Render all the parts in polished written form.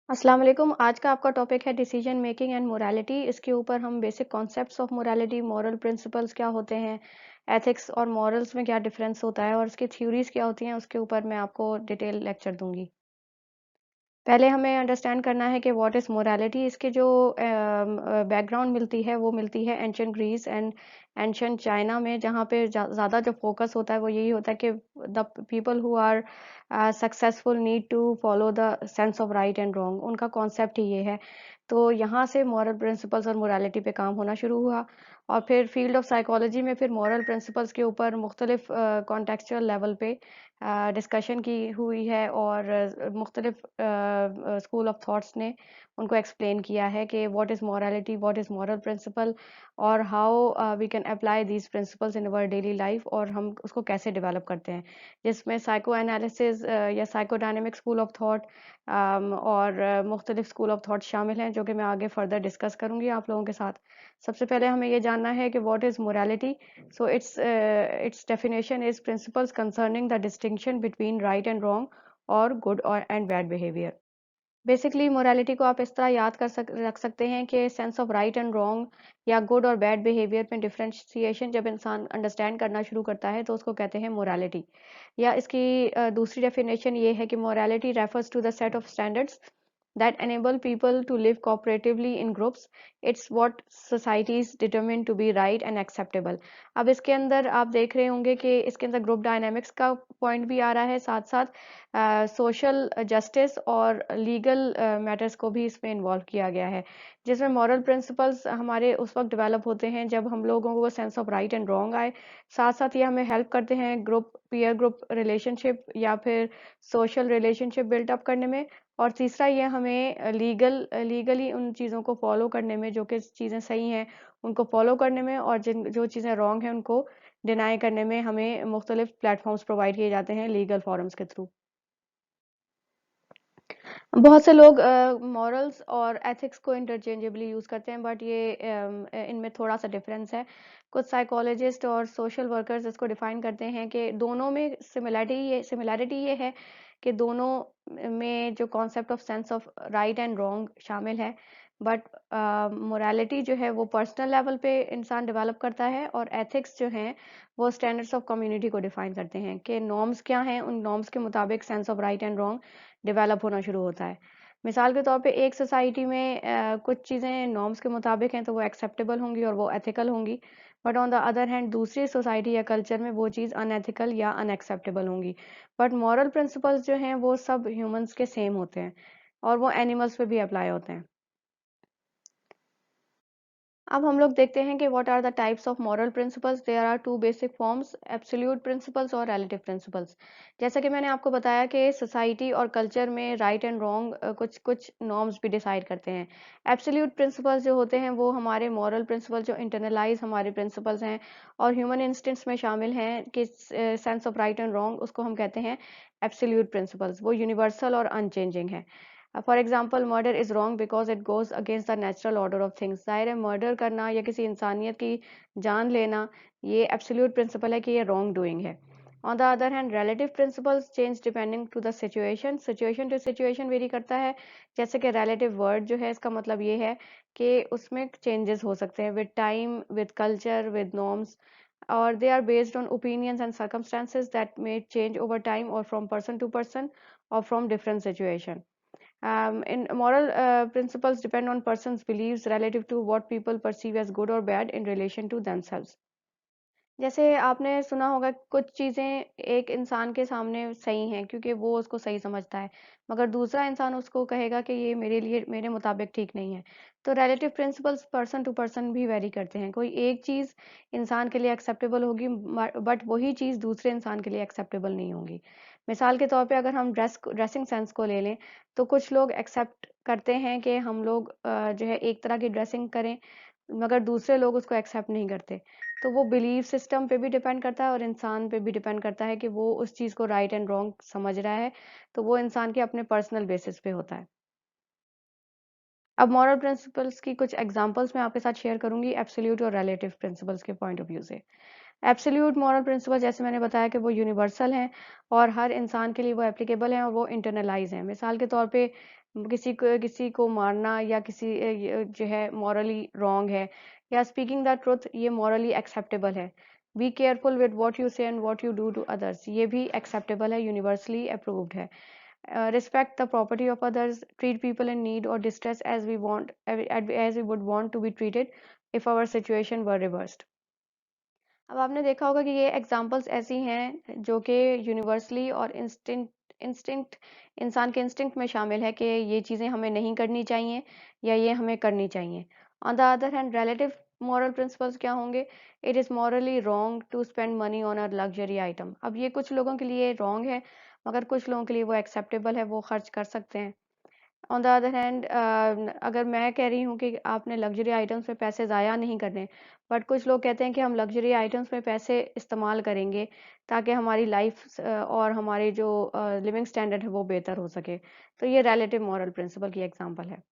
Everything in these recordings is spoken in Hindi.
अस्सलाम वालेकुम। आज का आपका टॉपिक है डिसीजन मेकिंग एंड मोरालिटी। इसके ऊपर हम basic concepts of morality, moral principles क्या होते हैं, एथिक्स और मॉरल्स में क्या डिफरेंस होता है और इसकी थ्योरीज क्या होती हैं, उसके ऊपर मैं आपको डिटेल लेक्चर दूंगी। पहले हमें अंडरस्टैंड करना है कि व्हाट इज़ मोरालिटी। इसके जो बैकग्राउंड मिलती है वो मिलती है ancient Greece and ancient China में, जहाँ पे ज़्यादा जो फोकस होता है वो यही होता है कि the people who are successful need to follow the sense of right and wrong. उनका कॉन्सेप्ट ही ये है। तो यहाँ से मॉरल प्रिंसिपल्स और मोरालिटी पे काम होना शुरू हुआ और फिर फील्ड ऑफ साइकोलॉजी में फिर मॉरल प्रिंसिपल्स के ऊपर मुख्तलिफ कॉन्टेक्चुअल लेवल पे डिस्कशन की हुई है और मुख्तलिफ स्कूल ऑफ थॉट्स ने उनको एक्सप्लेन किया है कि what is morality, what is moral principle और how we can apply these principles in our daily life और हम उसको कैसे डेवलप करते हैं, जिसमें साइको एनालिसिस या साइकोडायनेमिक स्कूल ऑफ थॉट और मुख्तलिफ स्कूल ऑफ थॉट शामिल हैं, जो कि मैं आगे फर्दर डिस्कस करूंगी आप लोगों के साथ। सबसे पहले हमें ये जानना है कि what is morality. So its definition is principles concerning the distinction between right and wrong or good or and bad behavior. Basically morality को आप इस तरह याद रख सकते हैं कि sense of right and wrong या गुड और बैड बिहेवियर में डिफरेंशिएशन जब इंसान अंडरस्टैंड करना शुरू करता है तो उसको कहते हैं मोरालिटी। या इसकी दूसरी डेफिनेशन ये है कि morality refers to the set of standards that enable people to live cooperatively in groups. It's what societies determine to be right and acceptable. अब इसके अंदर आप देख रहे होंगे कि इसके अंदर ग्रुप डायनामिक्स का पॉइंट भी आ रहा है, साथ साथ सोशल जस्टिस और लीगल मैटर्स को भी इसमें इन्वॉल्व किया गया है, जिसमें मॉरल प्रिंसिपल्स हमारे उस वक्त डेवलप होते हैं जब हम लोगों को sense of right and wrong आए। साथ साथ ये हमें हेल्प करते हैं ग्रुप पीयर ग्रुप रिलेशनशिप या फिर सोशल रिलेशनशिप बिल्ट अप करने में। और तीसरा ये हमें लीगली उन चीज़ों को फॉलो करने में, जो कि चीज़ें सही हैं उनको फॉलो करने में, और जो चीज़ें रॉन्ग हैं उनको डिनाई करने में हमें मुख्तलिफ प्लेटफॉर्म्स प्रोवाइड किए जाते हैं लीगल फॉरम्स के थ्रू। बहुत से लोग मॉरल्स और एथिक्स को इंटरचेंजेबली यूज़ करते हैं, बट ये इनमें थोड़ा सा डिफरेंस है। कुछ साइकोलॉजिस्ट और सोशल वर्कर्स इसको डिफाइन करते हैं कि दोनों में सिमिलैरिटी ये है कि दोनों में जो concept of sense of right and wrong शामिल है, बट मोरालिटी जो है वो पर्सनल लेवल पे इंसान डेवलप करता है और एथिक्स जो हैं वो स्टैंडर्ड्स ऑफ कम्युनिटी को डिफाइन करते हैं कि नॉर्म्स क्या हैं, उन नॉर्म्स के मुताबिक sense of right and wrong develop होना शुरू होता है। मिसाल के तौर पे एक सोसाइटी में कुछ चीज़ें नॉर्म्स के मुताबिक हैं तो वो एक्सेप्टेबल होंगी और वो एथिकल होंगी, but on the other hand दूसरी सोसाइटी या कल्चर में वो चीज़ अनएथिकल या अनएक्सेप्टेबल होंगी। बट मॉरल प्रिंसिपल्स जो हैं वो सब ह्यूमंस के सेम होते हैं और वो एनिमल्स पे भी अप्लाई होते हैं। अब हम लोग देखते हैं कि what are the types of moral principles. There are two basic forms, absolute principles और रिलेटिव प्रिंसिपल्स। जैसा कि मैंने आपको बताया कि सोसाइटी और कल्चर में राइट एंड रॉन्ग कुछ कुछ नॉर्म्स भी डिसाइड करते हैं। एब्सोल्यूट प्रिंसिपल्स जो होते हैं वो हमारे मॉरल प्रिंसिपल जो इंटरनलाइज हमारे प्रिंसिपल्स हैं और ह्यूमन इंस्टिंक्ट्स में शामिल हैं कि sense of right and wrong, उसको हम कहते हैं एब्सोल्यूट प्रिंसिपल्स। वो यूनिवर्सल और अनचेंजिंग है। For example, murder is wrong because it goes against the natural order of things. जाहिर है मर्डर करना या किसी इंसानियत की जान लेना ये एब्सोल्यूट प्रिंसिपल है कि ये रॉन्ग डूइंग है। On the other hand relative principles change depending to the situation, situation to situation vary करता है। जैसे कि रिलेटिव वर्ड जो है इसका मतलब ये है कि उसमें चेंजेस हो सकते हैं with time, with culture, with norms, और they are based on opinions and circumstances that may change over time or from person to person or from different situation. In moral principles depend on person's beliefs relative to what people perceive as good or bad in relation to themselves. जैसे आपने सुना होगा कुछ चीज़ें एक इंसान के सामने सही हैं क्योंकि वो उसको सही समझता है, मगर दूसरा इंसान उसको कहेगा कि ये मेरे लिए मेरे मुताबिक ठीक नहीं है। तो relative principles person to person भी वेरी करते हैं। कोई एक चीज़ इंसान के लिए एक्सेप्टेबल होगी बट वही चीज़ दूसरे इंसान के लिए एक्सेप्टेबल नहीं होगी। मिसाल के तौर पे अगर हम ड्रेसिंग सेंस को ले लें तो कुछ लोग एक्सेप्ट करते हैं कि हम लोग जो है एक तरह की ड्रेसिंग करें, मगर दूसरे लोग उसको एक्सेप्ट नहीं करते। तो वो बिलीफ सिस्टम पे भी डिपेंड करता है और इंसान पे भी डिपेंड करता है कि वो उस चीज़ को राइट एंड रॉन्ग समझ रहा है, तो वो इंसान के अपने पर्सनल बेसिस पे होता है। अब मॉरल प्रिंसिपल्स की कुछ एग्जांपल्स मैं आपके साथ शेयर करूंगी एब्सोल्यूट और रिलेटिव प्रिंसिपल्स के पॉइंट ऑफ व्यू से। एब्सोल्यूट मॉरल प्रिंसिपल जैसे मैंने बताया कि वो यूनिवर्सल हैं और हर इंसान के लिए वो एप्लीकेबल हैं और वो इंटरनलाइज हैं। मिसाल के तौर पे किसी को मारना या जो है मॉरली रॉन्ग है, या स्पीकिंग द ट्रुथ ये मॉरली एक्सेप्टेबल है। Be careful with what you say and what you do to others, ये भी एक्सेप्टेबल है, यूनिवर्सली अप्रूव्ड है। Respect the property of others, treat people in need or distress as we would want to be treated if our situation were reversed। अब आपने देखा होगा कि ये एग्जांपल्स ऐसी हैं जो कि यूनिवर्सली और इंस्टिंक्ट इंसान के इंस्टिंक्ट में शामिल है कि ये चीज़ें हमें नहीं करनी चाहिए या ये हमें करनी चाहिए। On the other hand relative moral principles क्या होंगे? It is morally wrong to spend money on a luxury item. अब ये कुछ लोगों के लिए रॉन्ग है, मगर कुछ लोगों के लिए वो एक्सेप्टेबल है, वो खर्च कर सकते हैं। ऑन द अदर हैंड अगर मैं कह रही हूँ कि आपने लग्जरी आइटम्स पे पैसे ज़ाया नहीं करने, बट कुछ लोग कहते हैं कि हम लग्जरी आइटम्स में पैसे इस्तेमाल करेंगे ताकि हमारी लाइफ और हमारे जो लिविंग स्टैंडर्ड है वो बेहतर हो सके, तो ये रिलेटिव मॉरल प्रिंसिपल की एग्जांपल है।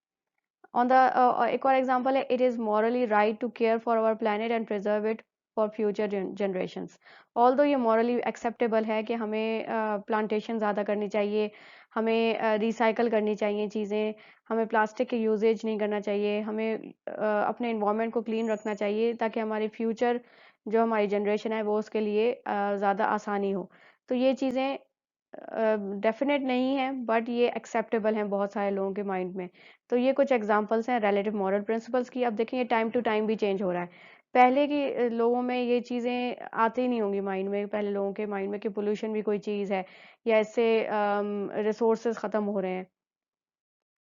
एक और एग्जांपल है, it is morally right to care for our planet and preserve it for future generations. Although ये मॉरली एक्सेप्टेबल है कि हमें प्लांटेशन ज़्यादा करनी चाहिए, हमें रिसाइकल करनी चाहिए चीज़ें, हमें प्लास्टिक के यूजेज नहीं करना चाहिए, हमें अपने इन्वायरमेंट को क्लीन रखना चाहिए ताकि हमारी फ्यूचर जो हमारी जनरेशन है वो उसके लिए ज़्यादा आसानी हो। तो ये चीज़ें डेफिनेट नहीं है, बट ये एक्सेप्टेबल हैं बहुत सारे लोगों के माइंड में। तो ये कुछ एग्जांपल्स हैं रिलेटिव मॉरल प्रिंसिपल्स की। अब देखें ये टाइम टू टाइम भी चेंज हो रहा है। पहले के लोगों में ये चीज़ें आती नहीं होंगी माइंड में, पहले लोगों के माइंड में कि पोल्यूशन भी कोई चीज़ है या इससे रिसोर्सेज ख़त्म हो रहे हैं।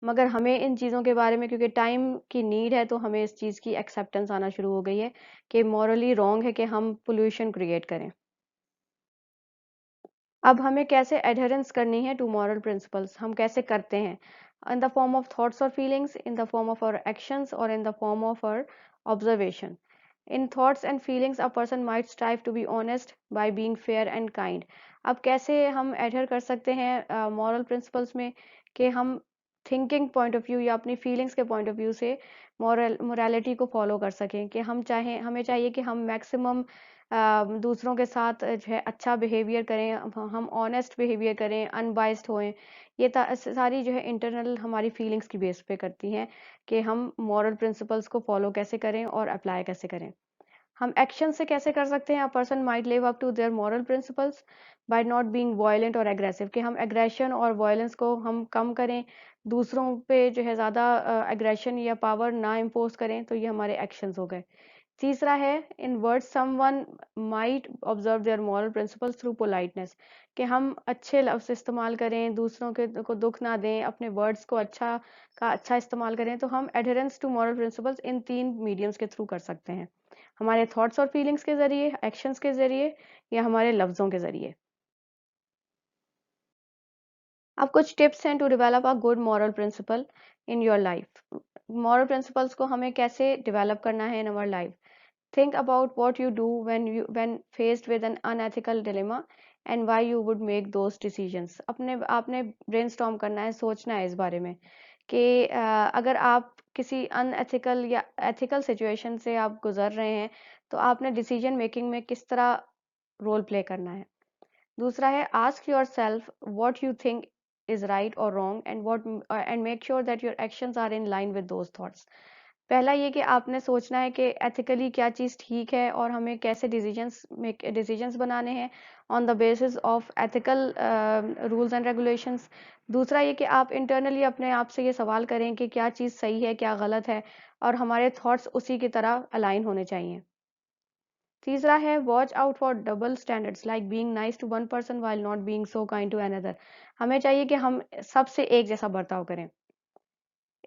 मगर हमें इन चीज़ों के बारे में, क्योंकि टाइम की नीड है, तो हमें इस चीज़ की एक्सेप्टेंस आना शुरू हो गई है कि मॉरली रॉन्ग है कि हम पोल्यूशन क्रिएट करें। अब हमें कैसे एडहेरेंस करनी है टू मॉरल प्रिंसिपल्स, हम कैसे करते हैं? In the form of thoughts और feelings, in the form of our actions और in the form of our observation. In thoughts and feelings a person might strive to be honest by being fair and kind. अब कैसे हम एडहेर कर सकते हैं मॉरल प्रिंसिपल्स में कि हम थिंकिंग पॉइंट ऑफ व्यू या अपनी फीलिंग्स के पॉइंट ऑफ व्यू से मोरालिटी को फॉलो कर सकें, कि हमें चाहिए कि हम मैक्सिमम दूसरों के साथ जो है अच्छा बिहेवियर करें, हम ऑनेस्ट बिहेवियर करें, अनबाइस्ड होएं। ये सारी जो है इंटरनल हमारी फीलिंग्स की बेस पे करती हैं कि हम मॉरल प्रिंसिपल्स को फॉलो कैसे करें और अप्लाई कैसे करें। हम एक्शन से कैसे कर सकते हैं? A person might live up to their moral principles by not being violent और एग्रेसिव, कि हम एग्रेशन और वायलेंस को हम कम करें, दूसरों पे जो है ज़्यादा एग्रेशन या पावर ना इम्पोज करें, तो ये हमारे एक्शंस हो गए। तीसरा है, in words someone might observe their moral principles through politeness, कि हम अच्छे लफ्ज़ इस्तेमाल करें, दूसरों के को दुख ना दें, अपने वर्ड्स को अच्छा इस्तेमाल करें। तो हम adherence to moral principles in 3 mediums के थ्रू कर सकते हैं, हमारे थॉट्स और फीलिंग्स के ज़रिए, एक्शंस के ज़रिए, या हमारे लफ्ज़ों के ज़रिए। अब कुछ टिप्स हैं to develop a good moral principle in your life. Moral principles को हमें कैसे डेवलप करना है in our life? Think about what you do when faced with an unethical dilemma and why you would make those decisions। अपने आपने ब्रेनस्टॉर्म करना है, सोचना है इस बारे में कि अगर आप किसी अनएथिकल या एथिकल सिचुएशन से आप गुजर रहे हैं, तो आपने डिसीजन मेकिंग में किस तरह रोल प्ले करना है। दूसरा है, ask yourself what you think is right और wrong and make sure that your actions are in line with those thoughts. पहला ये कि आपने सोचना है कि एथिकली क्या चीज़ ठीक है और हमें कैसे डिसीजंस बनाने हैं on the basis of ethical rules and regulations. दूसरा ये कि आप इंटरनली अपने आप से ये सवाल करें कि क्या चीज़ सही है, क्या गलत है, और हमारे थॉट्स उसी की तरह अलाइन होने चाहिए। तीसरा है, watch out for double standards like being nice to one person while not being so kind to another. हमें चाहिए कि हम सबसे एक जैसा बर्ताव करें।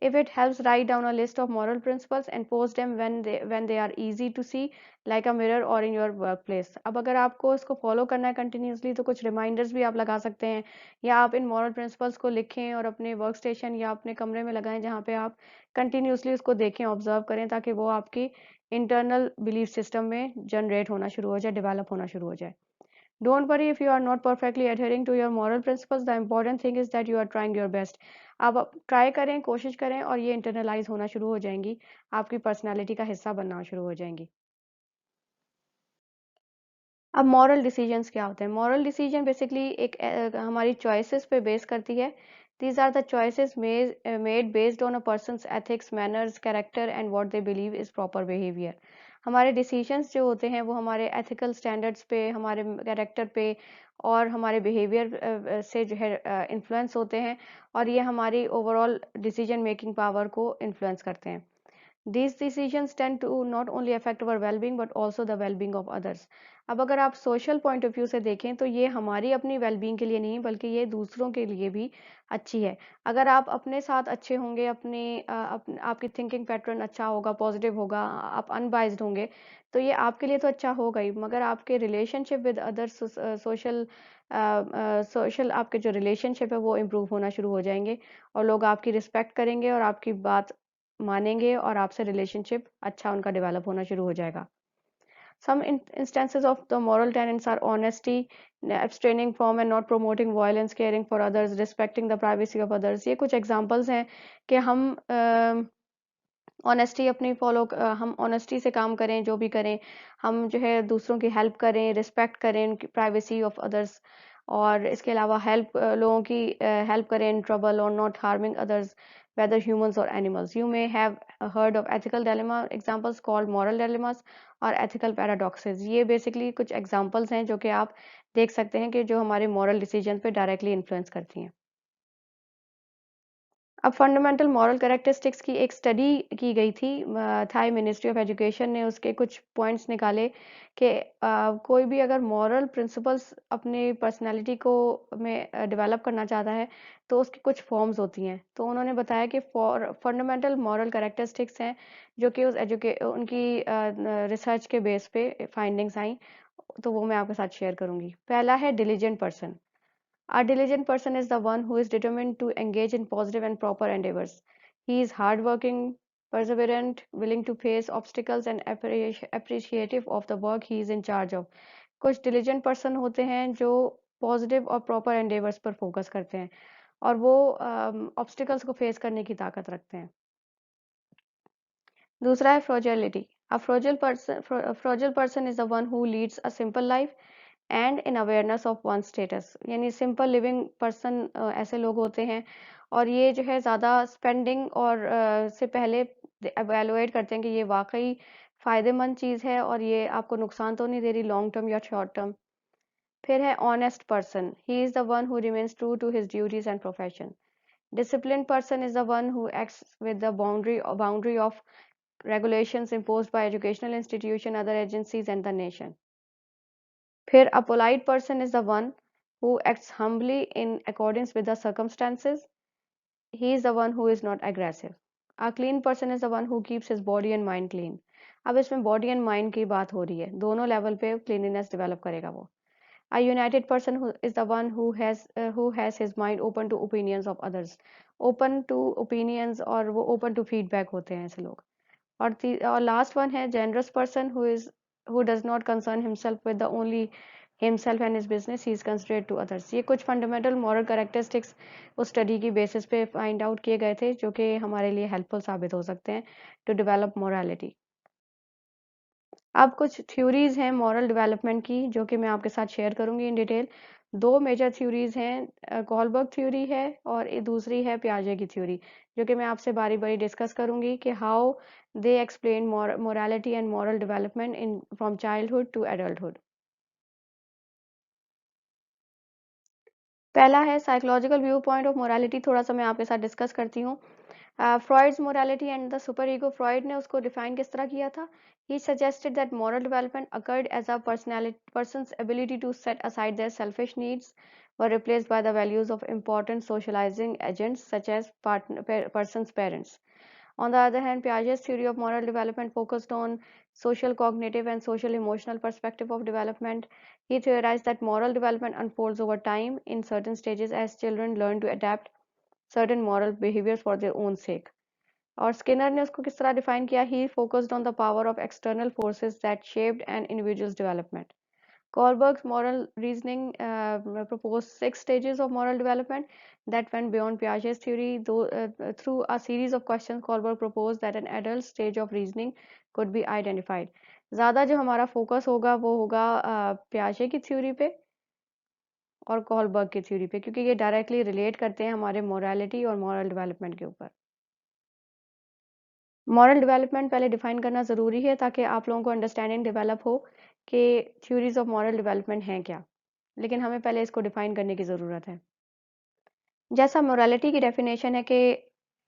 If it helps, write down a list of moral principles and post them when they are easy to see, like a mirror or in your workplace। अब अगर आपको इसको फॉलो करना है कंटिन्यूसली, तो कुछ रिमाइंडर्स भी आप लगा सकते हैं, या आप इन मॉरल प्रिंसिपल्स को लिखें और अपने वर्क स्टेशन या अपने कमरे में लगाएं, जहाँ पे आप कंटिन्यूसली उसको देखें, ऑब्जर्व करें, ताकि वो आपकी इंटरनल बिलीफ सिस्टम में जनरेट होना शुरू हो जाए, डेवलप होना शुरू हो जाए। Don't worry if you are not perfectly adhering to your moral principles. The important thing is that you are trying your best। आप ट्राई करें, कोशिश करें, और ये इंटरनलाइज होना शुरू हो जाएंगी, आपकी पर्सनालिटी का हिस्सा बनना शुरू हो जाएंगी। अब मॉरल डिसीजंस क्या होते हैं? मॉरल डिसीजन बेसिकली एक हमारी चॉइसेस पे बेस करती है These are the choices made based on a person's ethics, manners, character and what they believe is proper behavior. हमारे डिसीजंस जो होते हैं वो हमारे एथिकल स्टैंडर्ड्स पे, हमारे कैरेक्टर पे और हमारे बिहेवियर से जो है इन्फ्लुएंस होते हैं और ये हमारी ओवरऑल डिसीजन मेकिंग पावर को इन्फ्लुएंस करते हैं. These decisions tend to not only affect our well-being but also the well-being of others. अब अगर आप सोशल पॉइंट ऑफ व्यू से देखें तो ये हमारी अपनी वेलबींग के लिए नहीं बल्कि ये दूसरों के लिए भी अच्छी है. अगर आप अपने साथ अच्छे होंगे, आपकी थिंकिंग पैटर्न अच्छा होगा, पॉजिटिव होगा, आप अनबाइज्ड होंगे, तो ये आपके लिए तो अच्छा होगा ही, मगर आपके रिलेशनशिप विद अदर्स, सोशल आपके जो रिलेशनशिप है वो इम्प्रूव होना शुरू हो जाएंगे और लोग आपकी रिस्पेक्ट करेंगे और आपकी बात मानेंगे और आपसे रिलेशनशिप अच्छा उनका डेवलप होना शुरू हो जाएगा. Some instances of the moral tenets are honesty, abstaining from and not promoting violence, caring for others, respecting the privacy of others. ये कुछ examples हैं कि हम ऑनेस्टी अपनी हम ऑनेस्टी से काम करें, जो भी करें, हम जो है दूसरों की हेल्प करें, रिस्पेक्ट करें उनकी प्राइवेसी ऑफ अदर्स और इसके अलावा लोगों की हेल्प करें इन ट्रबल और not harming others whether humans or animals. You may have heard of ethical dilemma examples called moral dilemmas और ethical paradoxes. ये basically कुछ examples हैं जो कि आप देख सकते हैं कि जो हमारे moral decision पे directly influence करती हैं. अब फंडामेंटल मॉरल कैरेक्टरिस्टिक्स की एक स्टडी की गई थी, थाई मिनिस्ट्री ऑफ एजुकेशन ने उसके कुछ पॉइंट्स निकाले कि कोई भी अगर मॉरल प्रिंसिपल्स अपनी पर्सनालिटी को में डेवलप करना चाहता है तो उसकी कुछ फॉर्म्स होती हैं. तो उन्होंने बताया कि फंडामेंटल मॉरल कैरेक्टरिस्टिक्स हैं जो कि उनकी रिसर्च के बेस पे फाइंडिंग्स आई, तो वो मैं आपके साथ शेयर करूंगी. पहला है diligent person. A diligent person is the one who is determined to engage in positive and proper endeavors. He is hardworking, perseverant, willing to face obstacles and appreciative of the work he is in charge of. कुछ diligent person होते हैं जो positive और proper endeavors पर focus करते हैं और वो obstacles को face करने की ताकत रखते हैं. दूसरा है fragility. A fragile person is the one who leads a simple life and in awareness of one status. यानी सिंपल लिविंग पर्सन ऐसे लोग होते हैं और ये जो है ज़्यादा स्पेंडिंग और से पहले एवेलुएट करते हैं कि ये वाकई फ़ायदेमंद चीज़ है और ये आपको नुकसान तो नहीं दे रही लॉन्ग टर्म या शॉर्ट टर्म. फिर है honest person. He is the one who remains true to his duties and profession. Disciplined person is the one who acts with the boundary of regulations imposed by educational institution, other agencies and the nation. फिर a polite person is the one who acts humbly in accordance with the circumstances. He is the one who is not aggressive. A clean person is the one who keeps his body and mind clean. अब इसमें body and mind की बात हो रही है, दोनों लेवल पे cleanliness develop करेगा वो. A united person is the one who has his mind open to opinions of others. Open to opinions और वो open to feedback होते हैं ऐसे लोग. और लास्ट वन है generous person who does not concern himself with the only himself and his business, he is considerate to others. ये कुछ फंडामेंटल मॉरल कैरेक्टरिस्टिक्स उस स्टडी की बेसिस पे फाइंड आउट किए गए थे जो कि हमारे लिए हेल्पफुल साबित हो सकते हैं टू डेवलप मोरालिटी. अब कुछ थ्योरीज हैं मॉरल डेवलपमेंट की जो कि मैं आपके साथ शेयर करूंगी इन डिटेल. दो मेजर थ्योरीज हैं, कॉलबर्ग थ्योरी है और दूसरी है पियाजे की थ्योरी, जो कि मैं आपसे बारी बारी डिस्कस करूंगी कि how they explain morality and moral development in from childhood to adulthood. पहला है psychological view point of morality. थोड़ा सा मैं आपके साथ डिस्कस करती हूँ. Freud's morality and the super ego. Freud ने उसको डिफाइन किस तरह किया था. He suggested that moral development occurred as a person's ability to set aside their selfish needs were replaced by the values of important socializing agents such as person's parents. On the other hand, Piaget's theory of moral development focused on social cognitive and social emotional perspective of development. He theorized that moral development unfolds over time in certain stages as children learn to adapt certain moral behaviors for their own sake. और स्किनर ने उसको किस तरह डिफाइन किया. He focused on the power of external forces that shaped an individual's development. Kohlberg's moral reasoning proposed 6 stages of moral development that went beyond Piaget's theory. Through a series of questions, Kohlberg proposed that an adult stage of reasoning could be identified. ज़्यादा जो हमारा फोकस होगा वो होगा पियाजे की थ्योरी पे और कोलबर्ग की थ्योरी पे, क्योंकि ये डायरेक्टली रिलेट करते हैं हमारे मोरालिटी और मॉरल डेवलपमेंट के ऊपर। मॉरल डेवलपमेंट पहले डिफाइन करना ज़रूरी है ताकि आप लोगों को अंडरस्टैंडिंग डेवलप हो कि थ्योरीज ऑफ मॉरल डेवलपमेंट हैं क्या, लेकिन हमें पहले इसको डिफाइन करने की ज़रूरत है। जैसा मोरालिटी की डेफिनेशन है कि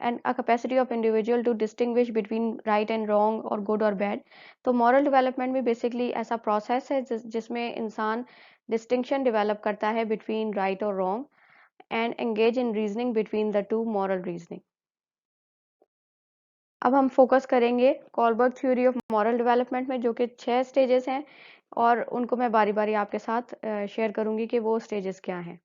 and a capacity of individual to distinguish between right and wrong और गुड और बैड, तो मॉरल डेवलपमेंट भी बेसिकली ऐसा प्रोसेस है जिसमें इंसान डिस्टिंक्शन डेवलप करता है बिटवीन राइट और wrong and engage in reasoning between the two moral reasoning. अब हम फोकस करेंगे Kohlberg theory of moral development में, जो कि 6 स्टेजेस हैं और उनको मैं बारी बारी आपके साथ शेयर करूंगी कि वो स्टेजेस क्या हैं।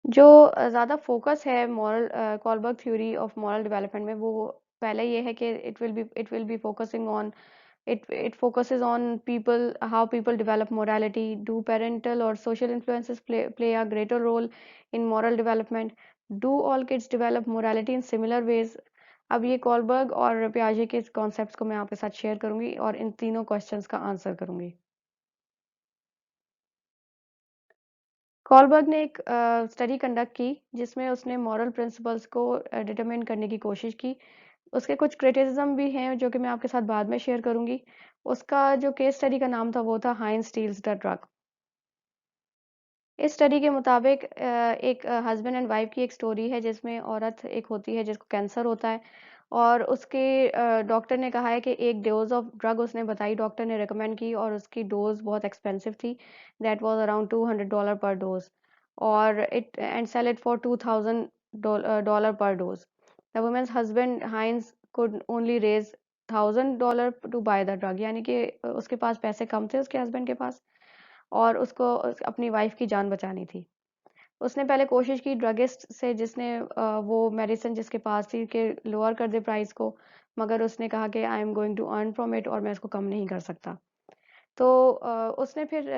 जो ज़्यादा फोकस है moral Kohlberg theory of moral development में, वो पहले ये है कि it will be focusing on it focuses on people, how people develop morality. Do parental or social influences play a greater role in moral development? Do all kids develop morality in similar ways? अब ये कॉलबर्ग और पियाजे के कॉन्सेप्ट्स को मैं आपके साथ शेयर करूंगी और इन तीनों क्वेश्चंस का आंसर करूंगी। कॉलबर्ग ने एक स्टडी कंडक्ट की जिसमें उसने मॉरल प्रिंसिपल्स को डिटरमाइन करने की कोशिश की। उसके कुछ क्रिटिसिज्म भी हैं जो कि मैं आपके साथ बाद में शेयर करूंगी। उसका जो केस स्टडी का नाम था वो था हाइंस स्टील्स द ट्रक। इस स्टडी के मुताबिक एक हस्बैंड एंड वाइफ की एक स्टोरी है जिसमें औरत एक होती है जिसको कैंसर होता है और उसके डॉक्टर ने कहा है कि एक डोज ऑफ ड्रग उसने बताई, डॉक्टर ने रिकमेंड की और उसकी डोज बहुत एक्सपेंसिव थी। That was around $200 per dose और it and sell it for $2000 per dose. The women's husband Heinz could only raise $1000 to buy the drug, यानी कि उसके पास पैसे कम थे उसके हस्बैंड के पास और उसको अपनी वाइफ की जान बचानी थी। उसने पहले कोशिश की ड्रगिस्ट से जिसने वो मेडिसिन जिसके पास थी कि लोअर कर दे प्राइस को, मगर उसने कहा कि I am going to earn from it और मैं इसको कम नहीं कर सकता। तो उसने फिर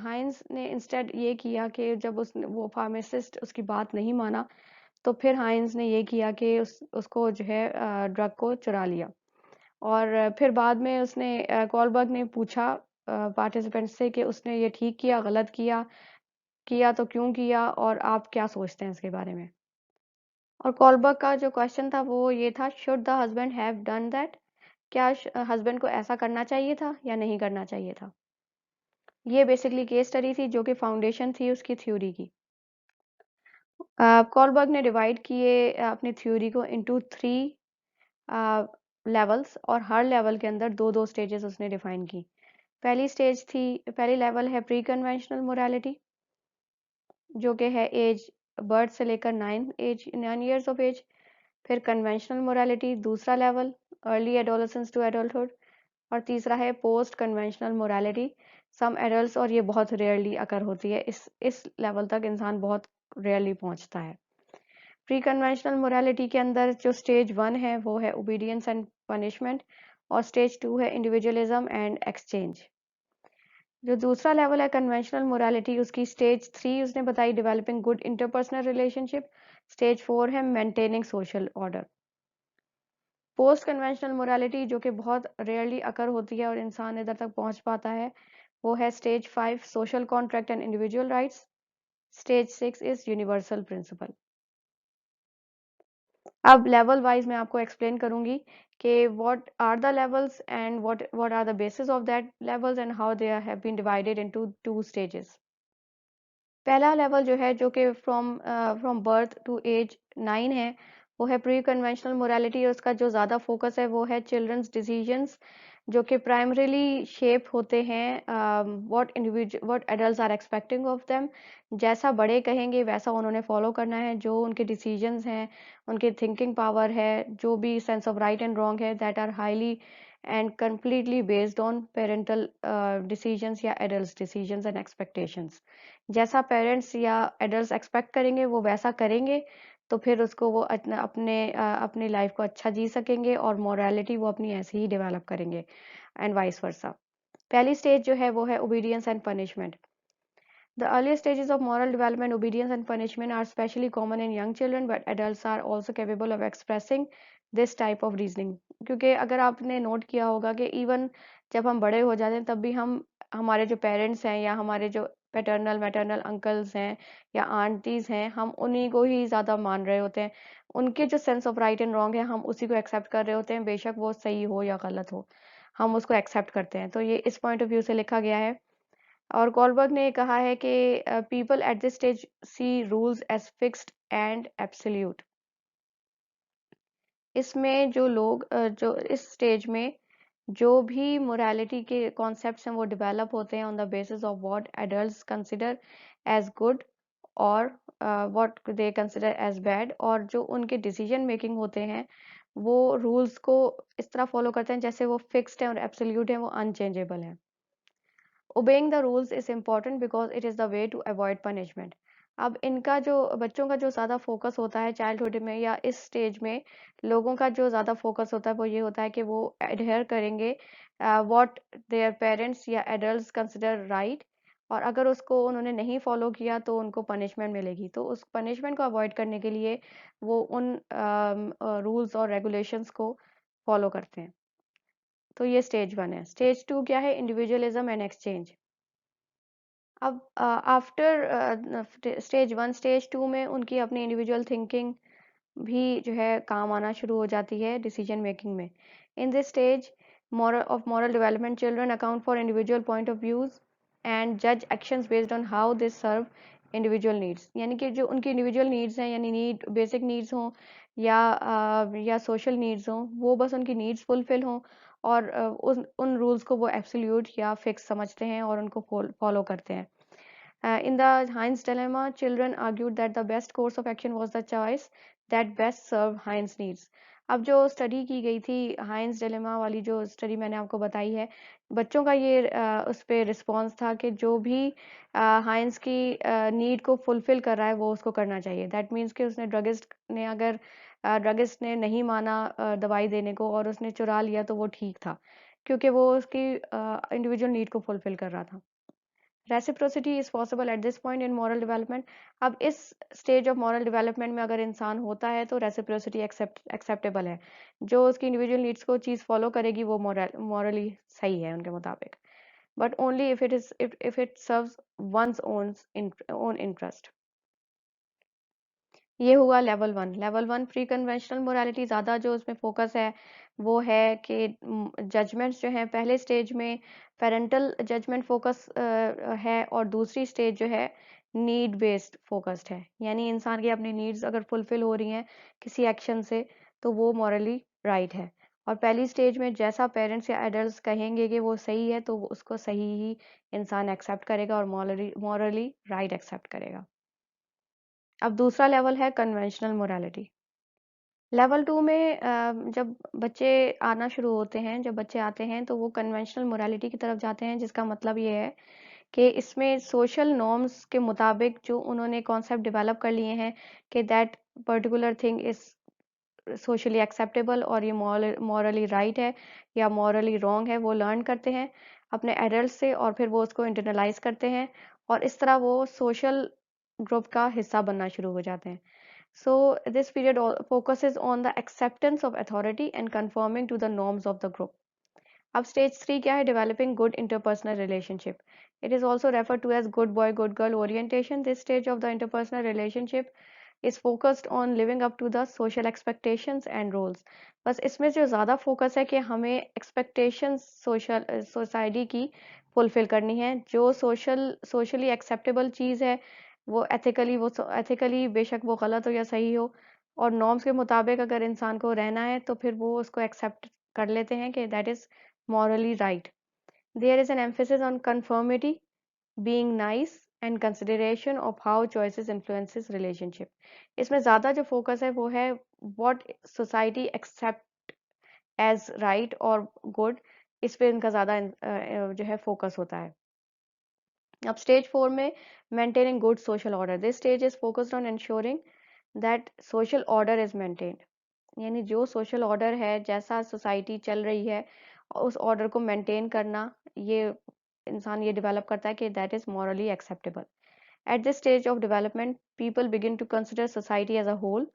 हाइंस ने इंस्टेड ये किया कि जब वो फार्मासिस्ट उसकी बात नहीं माना तो फिर हाइंस ने ये किया कि उसको जो है ड्रग को चुरा लिया और फिर बाद में उसने कॉलबर्ग ने पूछा पार्टिसिपेंट से कि उसने ये ठीक किया, गलत किया, किया तो क्यों किया और आप क्या सोचते हैं इसके बारे में। और कॉलबर्ग का जो क्वेश्चन था वो ये था, should the husband have done that, क्या हस्बैंड को ऐसा करना चाहिए था या नहीं करना चाहिए था। ये बेसिकली केस स्टडी थी जो कि फाउंडेशन थी उसकी थ्योरी की। कॉलबर्ग ने डिवाइड किए अपनी थ्योरी को इनटू 3 लेवल्स और हर लेवल के अंदर दो दो स्टेजेस उसने डिफाइन की। पहली लेवल है प्री कन्वेंशनल मोरालिटी जो कि है एज बर्थ से लेकर 9 ईयर्स ऑफ एज। फिर कन्वेंशनल मोरालिटी दूसरा level, early adolescence to adulthood. और तीसरा है post conventional morality, some adults, और ये बहुत रेयरली अकर होती है, इस लेवल तक इंसान बहुत रेयरली पहुंचता है। प्री कन्वेंशनल मोरालिटी के अंदर जो स्टेज 1 है वो है ओबीडियंस एंड पनिशमेंट और स्टेज 2 है इंडिविजुअलिज्म एंड एक्सचेंज। जो दूसरा लेवल है कन्वेंशनल मोरालिटी, उसकी स्टेज 3 उसने बताई developing good interpersonal relationship. Stage 4 है maintaining social order. Post conventional morality जो कि बहुत रेयरली अकर होती है और इंसान इधर तक पहुंच पाता है, वो है stage 5 social contract and individual rights. Stage 6 is universal principle. अब लेवल वाइज मैं आपको एक्सप्लेन करूंगी कि what are the levels and what are the basis of that levels and how they have been divided into 2 stages. पहला लेवल जो है जो कि फ्रॉम बर्थ टू एज 9 है, वो है प्री कन्वेंशनल मोरालिटी। उसका जो ज़्यादा फोकस है वो है चिल्ड्रंस डिसीजंस जो कि प्राइमरीली शेप होते हैं what adults are expecting of them. जैसा बड़े कहेंगे वैसा उन्होंने फॉलो करना है, जो उनके डिसीजंस हैं, उनकी थिंकिंग पावर है, जो भी sense of right and wrong है, that are highly and completely based on parental decisions या adults decisions and expectations। जैसा पेरेंट्स या एडल्ट्स एक्सपेक्ट करेंगे वो वैसा करेंगे तो फिर उसको वो अपनी लाइफ को अच्छा जी सकेंगे और मोरालिटी वो अपनी ऐसे ही डेवलप करेंगे एंड वाइस वर्सा। पहली स्टेज जो है वो है obedience and punishment. The earlier stages of moral development, obedience and punishment, are especially common in young children, but adults are also capable of expressing this type of reasoning। क्योंकि अगर आपने नोट किया होगा कि इवन जब हम बड़े हो जाते हैं तब भी हम हमारे जो पेरेंट्स हैं या हमारे जो पैटर्नल मैटरनल अंकल्स हैं या आंटीज़ हैं, हम उन्हीं को ही ज़्यादा मान रहे होते हैं। उनके जो sense of right and wrong है, हम उसी को एक्सेप्ट कर रहे होते हैं, बेशक वो सही हो या गलत हो, हम उसको एक्सेप्ट करते हैं। तो ये इस पॉइंट ऑफ व्यू से लिखा गया है। और गोलबर्ग ने कहा है कि people at this stage see rules as fixed and absolute. इसमें जो लोग जो इस स्टेज में जो भी मोरालिटी के कॉन्सेप्ट्स हैं वो डेवलप होते हैं on the basis of what adults consider as good और what they consider as bad, और जो उनके डिसीजन मेकिंग होते हैं वो रूल्स को इस तरह फॉलो करते हैं जैसे वो फिक्स्ड हैं और एब्सोल्यूट हैं, वो अनचेंजेबल हैं। Obeying the rules is important because it is the way to avoid punishment. अब इनका जो बच्चों का जो ज़्यादा फोकस होता है चाइल्डहुड में या इस स्टेज में, लोगों का जो ज़्यादा फोकस होता है वो ये होता है कि वो एडहेयर करेंगे व्हाट देयर पेरेंट्स या एडल्ट्स कंसिडर राइट, और अगर उसको उन्होंने नहीं फॉलो किया तो उनको पनिशमेंट मिलेगी। तो उस पनिशमेंट को अवॉइड करने के लिए वो उन रूल्स और रेगुलेशंस को फॉलो करते हैं। तो ये स्टेज 1 है। स्टेज 2 क्या है? Individualism and exchange. अब आफ्टर स्टेज 1 स्टेज 2 में उनकी अपनी इंडिविजुअल थिंकिंग भी जो है काम आना शुरू हो जाती है डिसीजन मेकिंग में। In this stage moral development, children account for individual point of views and judge actions based on how they serve individual needs। यानी कि जो उनकी इंडिविजुअल नीड्स हैं, यानी नीड बेसिक नीड्स हों या सोशल नीड्स हों, वो बस उनकी नीड्स फुलफिल हों, और उन रूल्स को वो एब्सोल्यूट या फिक्स समझते हैं और उनको फॉलो करते हैं। In the Heinz dilemma, children argued that the best course of action was the choice that best served Heinz needs। अब जो स्टडी की गई थी हाइंस डिलेमा वाली, जो स्टडी मैंने आपको बताई है, बच्चों का ये उस पे रिस्पॉन्स था कि जो भी हाइंस की नीड को फुलफिल कर रहा है वो उसको करना चाहिए। दैट मीन्स कि उसने ड्रगिस्ट ने नहीं माना दवाई देने को और उसने चुरा लिया तो वो ठीक था, क्योंकि वो उसकी इंडिविजुअल नीड को फुलफिल कर रहा था। Reciprocity is possible at this point in moral development. अब इस स्टेज ऑफ मॉरल डेवलपमेंट में अगर इंसान होता है तो रेसिप्रोसिटी एक्सेप्टेबल है। जो उसकी इंडिविजुअल नीड्स को चीज़ फॉलो करेगी वो मॉरली सही है उनके मुताबिक, but only if it serves one's own interest. ये हुआ level 1। Level 1 pre conventional morality, ज़्यादा जो उसमें फोकस है वो है कि जजमेंट्स जो हैं पहले स्टेज में पेरेंटल जजमेंट फोकस है, और दूसरी स्टेज जो है नीड बेस्ड फोकस्ड है। यानी इंसान की अपनी नीड्स अगर फुलफिल हो रही हैं किसी एक्शन से तो वो मॉरली राइट है। और पहली स्टेज में जैसा पेरेंट्स या एडल्ट्स कहेंगे कि वो सही है तो वो उसको सही ही इंसान एक्सेप्ट करेगा और मॉरली राइट एक्सेप्ट करेगा। अब दूसरा लेवल है कन्वेंशनल मोरालिटी। लेवल 2 में जब बच्चे आना शुरू होते हैं, जब बच्चे आते हैं तो वो कन्वेंशनल मोरालिटी की तरफ जाते हैं, जिसका मतलब ये है कि इसमें सोशल नॉर्म्स के मुताबिक जो उन्होंने कॉन्सेप्ट डेवलप कर लिए हैं कि that particular thing is socially acceptable और ये मॉरली राइट है या मॉरली रॉन्ग है, वो लर्न करते हैं अपने एडल्ट से और फिर वो उसको इंटरनलाइज करते हैं, और इस तरह वो सोशल ग्रुप का हिस्सा बनना शुरू हो जाते हैं। So this period focuses on the acceptance of authority and conforming to the norms of the group. अब स्टेज 3 क्या है? Developing good interpersonal relationship. It is also refer to as good boy good girl orientation. This stage of the interpersonal relationship is focused on living up to the social expectations and roles. बस इसमें जो ज़्यादा फोकस है कि हमें एक्सपेक्टेशंस सोसाइटी की फुलफिल करनी है। जो सोशली एक्सेप्टेबल चीज़ है वो एथिकली बेशक वो गलत हो या सही हो, और नॉर्म्स के मुताबिक अगर इंसान को रहना है तो फिर वो उसको एक्सेप्ट कर लेते हैं कि that is morally right. There is an emphasis on conformity, being nice, and consideration of how choices influences relationship. इसमें ज़्यादा जो फोकस है वो है what society accept as right और good, इस पे इनका ज़्यादा जो है फोकस होता है। अब स्टेज 4 में maintaining good social order. This stage is focused on ensuring that social order is maintained। यानी जो सोशल ऑर्डर है, जैसा सोसाइटी चल रही है, उस ऑर्डर को मेंटेन करना, ये इंसान ये डेवलप करता है कि that is morally acceptable. At this stage of development people begin to consider society as a whole.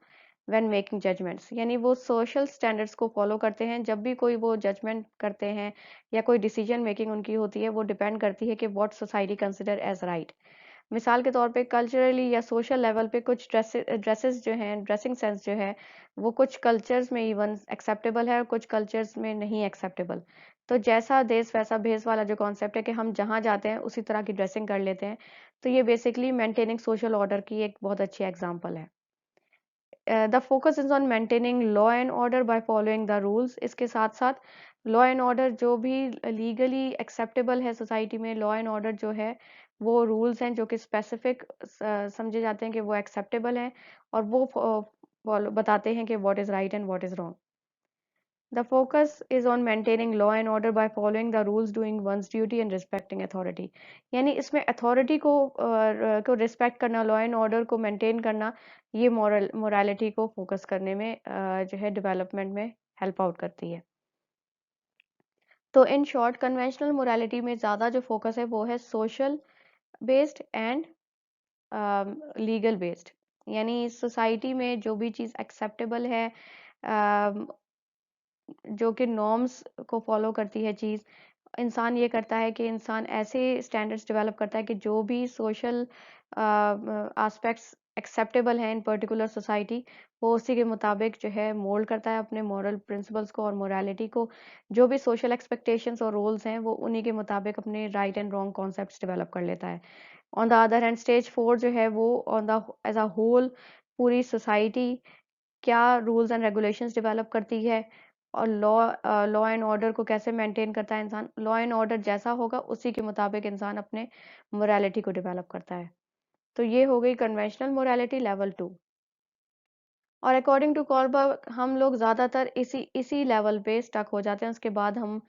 When making judgments, यानी वो सोशल स्टैंडर्ड्स को फॉलो करते हैं जब भी कोई वो जजमेंट करते हैं या कोई डिसीजन मेकिंग उनकी होती है, वो डिपेंड करती है कि what society consider as right. मिसाल के तौर पे कल्चरली या सोशल लेवल पे कुछ ड्रेसेस जो हैं, ड्रेसिंग सेंस जो है, वो कुछ कल्चर्स में इवन एक्सेप्टेबल है और कुछ कल्चर्स में नहीं एक्सेप्टेबल। तो जैसा देश वैसा भेस वाला जो कॉन्सेप्ट है कि हम जहाँ जाते हैं उसी तरह की ड्रेसिंग कर लेते हैं, तो ये बेसिकली मेंटेनिंग सोशल ऑर्डर की एक बहुत अच्छी एग्जांपल है। The focus is on maintaining law and order by following the rules. इसके साथ साथ लॉ एंड ऑर्डर जो भी लीगली एक्सेप्टेबल है सोसाइटी में, लॉ एंड ऑर्डर जो है वो रूल्स हैं जो कि स्पेसिफिक समझे जाते हैं कि वो एक्सेप्टेबल हैं, और वो फॉलो बताते हैं कि what is right and what is wrong. The focus is on maintaining law and order by following the rules, doing one's duty and respecting authority। यानी इसमें अथॉरिटी को रिस्पेक्ट करना, लॉ एंड ऑर्डर को मेंटेन करना, ये मोरालिटी को फोकस करने में जो है डेवलपमेंट में हेल्प आउट करती है। तो इन शॉर्ट कन्वेंशनल मोरालिटी में ज़्यादा जो फोकस है वो है social based and legal based. यानी सोसाइटी में जो भी चीज़ एक्सेप्टेबल है, जो कि नॉर्म्स को फॉलो करती है चीज़, इंसान ये करता है कि इंसान ऐसे स्टैंडर्ड्स डेवलप करता है कि जो भी सोशल एस्पेक्ट्स एक्सेप्टेबल हैं इन पर्टिकुलर सोसाइटी, वो उसी के मुताबिक जो है मोल्ड करता है अपने मॉरल प्रिंसिपल्स को और मोरालिटी को। जो भी सोशल एक्सपेक्टेशंस और रोल्स हैं वो उन्हीं के मुताबिक अपने right and wrong concepts develop कर लेता है। On the other hand stage 4 जो है वो on the as a whole पूरी सोसाइटी क्या रूल्स एंड रेगुलेशंस डेवलप करती है, और लॉ एंड ऑर्डर को कैसे मेंटेन करता है इंसान। लॉ एंड ऑर्डर जैसा होगा उसी के मुताबिक इंसान अपने मोरालिटी को डेवलप करता है। तो ये हो गई कन्वेंशनल मोरालिटी लेवल 2। और अकॉर्डिंग टू कॉलबर्ग हम लोग ज़्यादातर इसी इसी लेवल पे स्टक हो जाते हैं, उसके बाद हम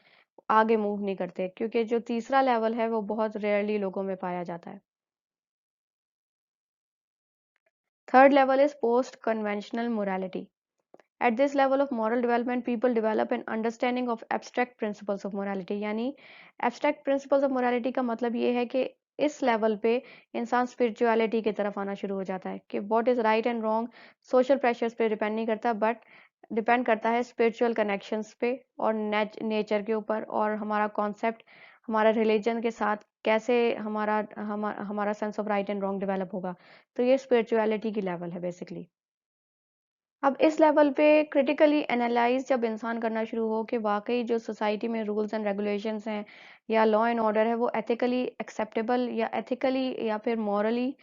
आगे मूव नहीं करते, क्योंकि जो तीसरा लेवल है वो बहुत रेयरली लोगों में पाया जाता है। Third level is post conventional morality. At this level of moral development, people develop an understanding of abstract principles of morality। यानी abstract principles of morality का मतलब ये है कि इस लेवल पे इंसान स्पिरिचुअलिटी की तरफ आना शुरू हो जाता है कि what is right and wrong social pressures पे डिपेंड नहीं करता, बट डिपेंड करता है स्पिरिचुअल कनेक्शंस पे और नेचर के ऊपर, और हमारा कॉन्सेप्ट हमारा रिलीजन के साथ कैसे हमारा sense of right and wrong develop होगा। तो ये स्पिरिचुअलिटी की लेवल है बेसिकली। अब इस लेवल पे क्रिटिकली एनालाइज जब इंसान करना शुरू हो कि वाकई जो सोसाइटी में रूल्स एंड रेगुलेशंस हैं या लॉ एंड ऑर्डर है वो एथिकली एक्सेप्टेबल या एथिकली या फिर मॉरली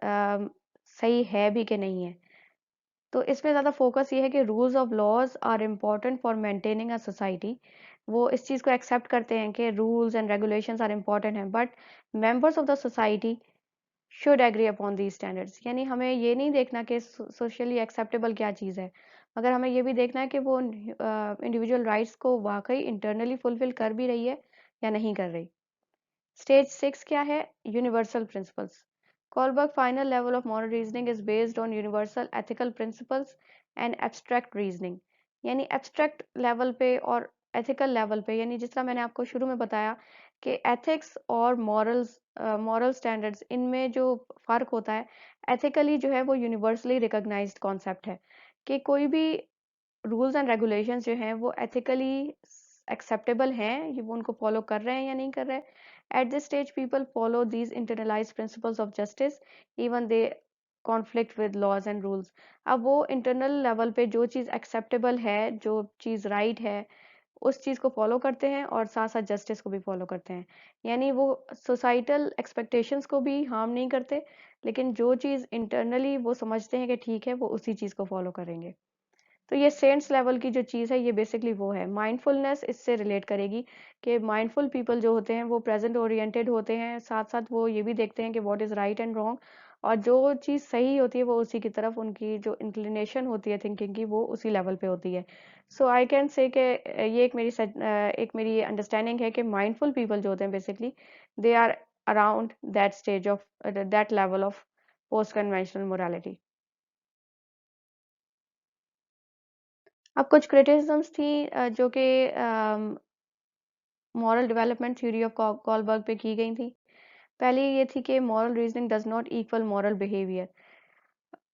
सही है भी कि नहीं है। तो इसमें ज़्यादा फोकस ये है कि rules of laws are important for maintaining a society. वो इस चीज़ को एक्सेप्ट करते हैं कि rules and regulations are important हैं, but members of the society should agree upon these standards. यानी हमें ये नहीं देखना कि सोशली एक्सेप्टेबल क्या चीज़ है, मगर हमें ये भी देखना है कि वो इंडिविजुअल राइट्स को वाकई इंटरनली फुलफिल कर भी रही है या नहीं कर रही। स्टेज 6 क्या है? Universal principles. Kohlberg final level of moral reasoning is based on universal ethical principles and abstract reasoning. यानी एब्स्ट्रैक्ट लेवल पे और एथिकल लेवल पे, यानी जिस तरह मैंने आपको शुरू में बताया कि एथिक्स और मॉरल स्टैंडर्ड्स इनमें जो फ़र्क होता है, एथिकली जो है वो यूनिवर्सली रिकॉग्नाइज्ड कॉन्सेप्ट है कि कोई भी रूल्स एंड रेगुलेशंस जो हैं वो एथिकली एक्सेप्टेबल हैं, ये वो उनको फॉलो कर रहे हैं या नहीं कर रहे हैं। At this stage people follow these internalized principles of justice even they conflict with laws and rules. अब वो इंटरनल लेवल पे जो चीज़ एक्सेप्टेबल है, जो चीज़ राइट है, उस चीज़ को फॉलो करते हैं और साथ साथ जस्टिस को भी फॉलो करते हैं। यानी वो सोसाइटल एक्सपेक्टेशंस को भी हार्म नहीं करते, लेकिन जो चीज़ इंटरनली वो समझते हैं कि ठीक है, वो उसी चीज़ को फॉलो करेंगे। तो ये सेंट्स लेवल की जो चीज़ है ये बेसिकली वो है। माइंडफुलनेस इससे रिलेट करेगी कि माइंडफुल पीपल जो होते हैं वो प्रेजेंट ओरिएंटेड होते हैं, साथ साथ वो ये भी देखते हैं कि what is right and wrong, और जो चीज़ सही होती है वो उसी की तरफ उनकी जो इंक्लिनेशन होती है थिंकिंग की वो उसी लेवल पे होती है। सो आई कैन से कि ये एक मेरी अंडरस्टैंडिंग है कि माइंडफुल पीपल जो होते हैं basically they are around that stage of that level of post conventional morality. अब कुछ क्रिटिसिज्म्स थी जो कि moral development theory of Kohlberg पे की गई थी। पहली ये थी कि moral reasoning does not equal moral behaviour.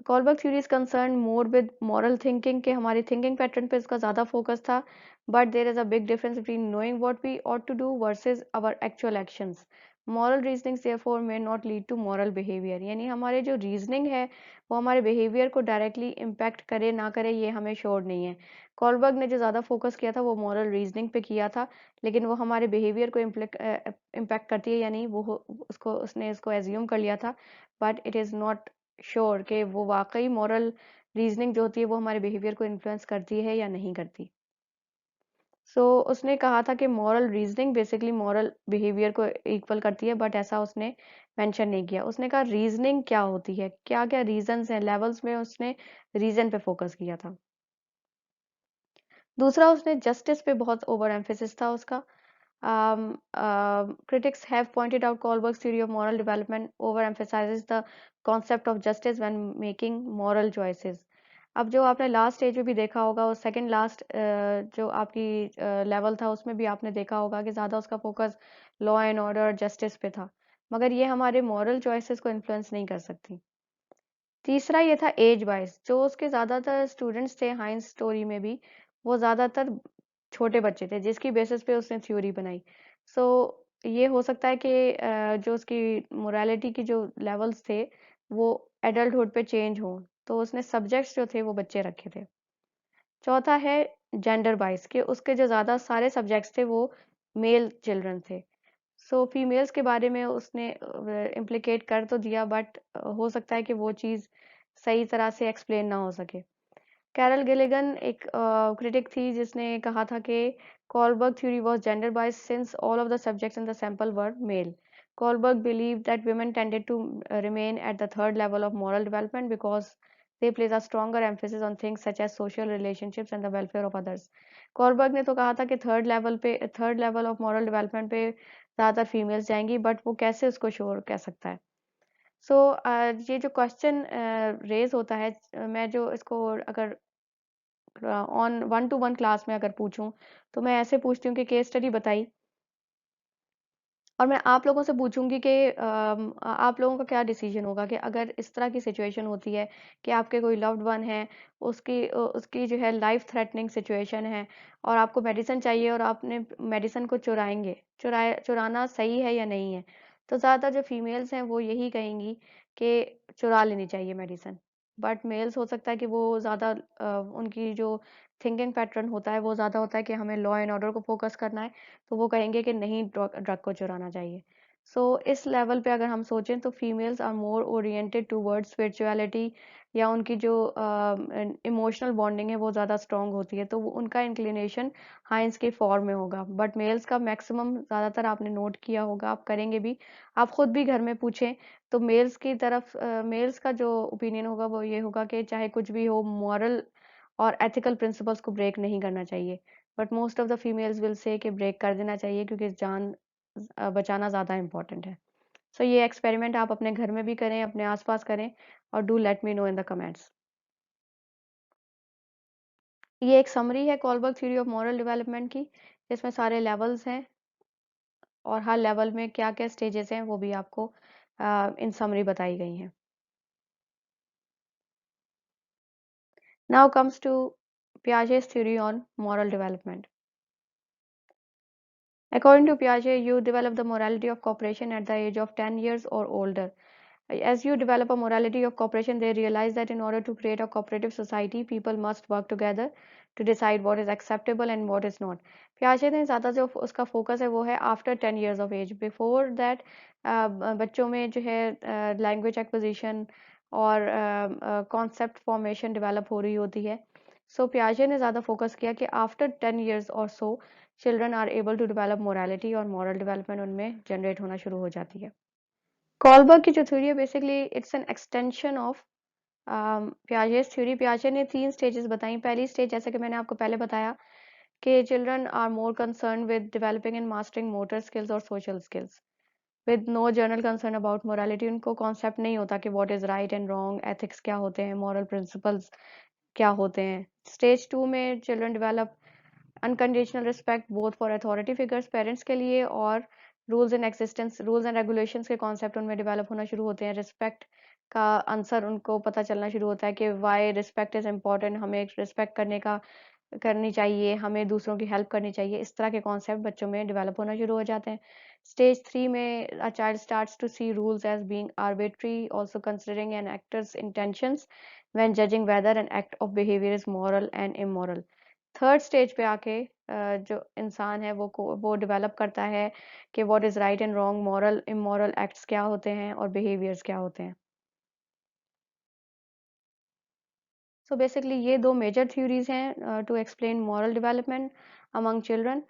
Kohlberg theory is concern more with moral thinking, कि हमारी थिंकिंग पैटर्न पे इसका ज़्यादा फोकस था, but there is a big difference between knowing what we ought to do versus our actual actions. Moral reasoning therefore may not lead to moral behaviour, यानी हमारे जो रीजनिंग है वो हमारे बिहेवियर को डायरेक्टली इम्पैक्ट करे ना करे ये हमें श्योर नहीं है। कॉलबर्ग ने जो ज़्यादा फोकस किया था वो मॉरल रीजनिंग पे किया था, लेकिन वो हमारे बिहेवियर को इम्पैक्ट करती है या नहीं उसको उसने इसको एज्यूम कर लिया था, but it is not sure कि वो वाकई मॉरल रीजनिंग जो होती है वो हमारे बिहेवियर को इन्फ्लुएंस करती है या नहीं करती। उसने कहा था कि moral reasoning basically moral behaviour को इक्वल करती है, बट ऐसा उसने मेंशन नहीं किया। उसने कहा रीजनिंग क्या होती है, क्या क्या रीजंस हैं, लेवल्स में उसने रीजन पे फोकस किया था। दूसरा, उसने जस्टिस पे बहुत ओवर एम्फेसिस था उसका। Critics have pointed out Kohlberg's theory of moral development overemphasizes the concept of justice when making moral choices. अब जो आपने लास्ट स्टेज में भी देखा होगा और सेकंड लास्ट जो आपकी लेवल था उसमें भी आपने देखा होगा कि ज़्यादा उसका focus law and order justice पे था, मगर ये हमारे मॉरल चॉइसेस को इन्फ्लुएंस नहीं कर सकती। तीसरा ये था एज वाइज, जो उसके ज़्यादातर स्टूडेंट्स थे हाइंस स्टोरी में भी, वो ज़्यादातर छोटे बच्चे थे जिसकी बेसिस पे उसने थ्योरी बनाई। सो ये हो सकता है कि जो उसकी मोरालिटी की जो लेवल्स थे वो एडल्टहुड पे चेंज हों, तो उसने सब्जेक्ट्स जो थे वो बच्चे रखे थे। चौथा है जेंडर वाइज, कि उसके जो ज़्यादा सारे सब्जेक्ट्स थे वो मेल चिल्ड्रन थे। फीमेल्स के बारे में उसने इम्प्लिकेट कर तो दिया, बट हो सकता है कि वो चीज़ सही तरह से एक्सप्लेन ना हो सके। कैरल गिलिगन एक क्रिटिक थी जिसने कहा था कि Kohlberg theory was gender biased since all of the subjects in the sample were male. Kohlberg believed that women tended to remain at the third level of moral development because they place a stronger emphasis on things such as social relationships and the welfare of others. Kohlberg ने तो कहा था कि third level of moral development पे ज़्यादातर फीमेल्स जाएंगी, बट वो कैसे उसको श्योर कह सकता है। ये जो क्वेश्चन रेज होता है, मैं जो इसको अगर on one two one class में अगर पूछूं तो मैं ऐसे पूछती हूँ कि केस स्टडी बताई, और मैं आप लोगों से पूछूंगी कि आप लोगों का क्या डिसीजन होगा कि अगर इस तरह की सिचुएशन होती है कि आपके कोई लव्ड वन है, उसकी जो है लाइफ थ्रेटनिंग सिचुएशन है और आपको मेडिसिन चाहिए और आपने मेडिसिन को चुराना सही है या नहीं है। तो ज़्यादातर जो फीमेल्स हैं वो यही कहेंगी कि चुरा लेनी चाहिए मेडिसिन, बट मेल्स हो सकता है कि वो ज़्यादा उनकी जो थिंकिंग पैटर्न होता है वो ज़्यादा होता है कि हमें लॉ एंड ऑर्डर को फोकस करना है, तो वो कहेंगे कि नहीं, ड्रग को चुराना चाहिए। इस लेवल पे अगर हम सोचें तो females are more oriented towards spirituality, या उनकी जो इमोशनल बॉन्डिंग है वो ज़्यादा स्ट्रांग होती है, तो वो उनका इंक्लिनेशन हाइंस के फॉर्म में होगा। बट मेल्स का मैक्सिमम ज़्यादातर आपने नोट किया होगा, आप करेंगे भी, आप खुद भी घर में पूछें तो मेल्स की तरफ मेल्स का जो ओपिनियन होगा वो ये होगा कि चाहे कुछ भी हो, मॉरल और एथिकल प्रिंसिपल्स को ब्रेक नहीं करना चाहिए। But most of the females will say कि ब्रेक कर देना चाहिए क्योंकि जान बचाना ज़्यादा इम्पोर्टेंट है। ये एक्सपेरिमेंट आप अपने घर में भी करें, अपने आसपास करें, और do let me know in the comments. ये एक समरी है Kohlberg theory of moral development की, जिसमें सारे लेवल्स हैं और हर लेवल में क्या क्या स्टेजेस हैं वो भी आपको इन समरी बताई गई हैं। Now comes to Piaget's theory on moral development. According to Piaget, you develop the morality of cooperation at the age of 10 years or older. As you develop a morality of cooperation, they realize that in order to create a cooperative society, people must work together to decide what is acceptable and what is not. Piaget ने ज़्यादा जो उसका फोकस है वो है after 10 years of age. Before that बच्चों में जो है लैंग्वेज एक्विजिशन और कॉन्सेप्ट फॉर्मेशन डेवलप हो रही होती है। Piaget ने ज़्यादा फोकस किया कि आफ्टर 10 years और so children are able to develop morality, और मॉरल डेवलपमेंट उनमें जनरेट होना शुरू हो जाती है। कॉलबर्ग की जो थ्योरी है basically it's an extension of Piaget's theory. पियाजे ने 3 स्टेजेस बताई। पहली स्टेज, जैसे कि मैंने आपको पहले बताया, कि children are more concern with developing and mastering motor skills और social skills with no general concern about morality. उनको कॉन्सेप्ट नहीं होता कि what is right and wrong, ethics क्या होते हैं, मॉरल प्रिंसिपल्स क्या होते हैं। स्टेज 2 में children develop unconditional respect both for authority figures, parents के लिए, और रूल्स एंड रेगुलेशंस के कॉन्सेप्ट उनमें डेवलप होना शुरू होते हैं। रिस्पेक्ट का आंसर उनको पता चलना शुरू होता है कि व्हाई रिस्पेक्ट इज़ इम्पोर्टेंट, हमें रिस्पेक्ट करनी चाहिए, हमें दूसरों की हेल्प करनी चाहिए। इस तरह के कॉन्सेप्ट बच्चों में डेवलप होना शुरू हो जाते हैं। स्टेज 3 में a child starts to see rules as being arbitrary, also considering an actor's intentions when judging whether an act of behaviour is moral and immoral. Third stage पे आके जो इंसान है वो डेवलप करता है कि what is right and wrong, moral, immoral acts क्या होते हैं और बिहेवियर्स क्या होते हैं। सो बेसिकली ये 2 मेजर थ्योरीज़ हैं to explain moral development among children,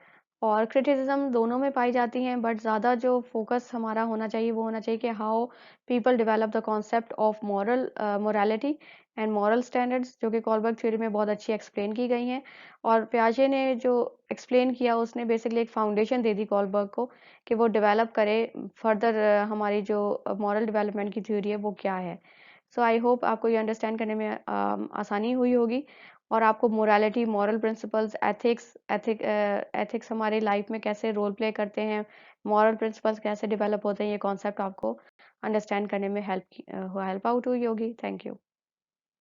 और क्रिटिसिज्म दोनों में पाई जाती हैं, बट ज़्यादा जो फोकस हमारा होना चाहिए वो होना चाहिए कि how people develop the concept of morality and moral standards, जो कि कोलबर्ग थ्योरी में बहुत अच्छी एक्सप्लेन की गई हैं। और पियाजे ने जो एक्सप्लेन किया उसने बेसिकली एक फाउंडेशन दे दी कोलबर्ग को कि वो डेवलप करे फर्दर हमारी जो मॉरल डेवलपमेंट की थ्योरी है वो क्या है। सो आई होप आपको ये अंडरस्टैंड करने में आसानी हुई होगी, और आपको मोरालिटी, मॉरल प्रिंसिपल्स, एथिक्स हमारी लाइफ में कैसे रोल प्ले करते हैं, मॉरल प्रिंसिपल्स कैसे डेवलप होते हैं, ये कॉन्सेप्ट आपको अंडरस्टैंड करने में हेल्प आउट हुई होगी। Thank you.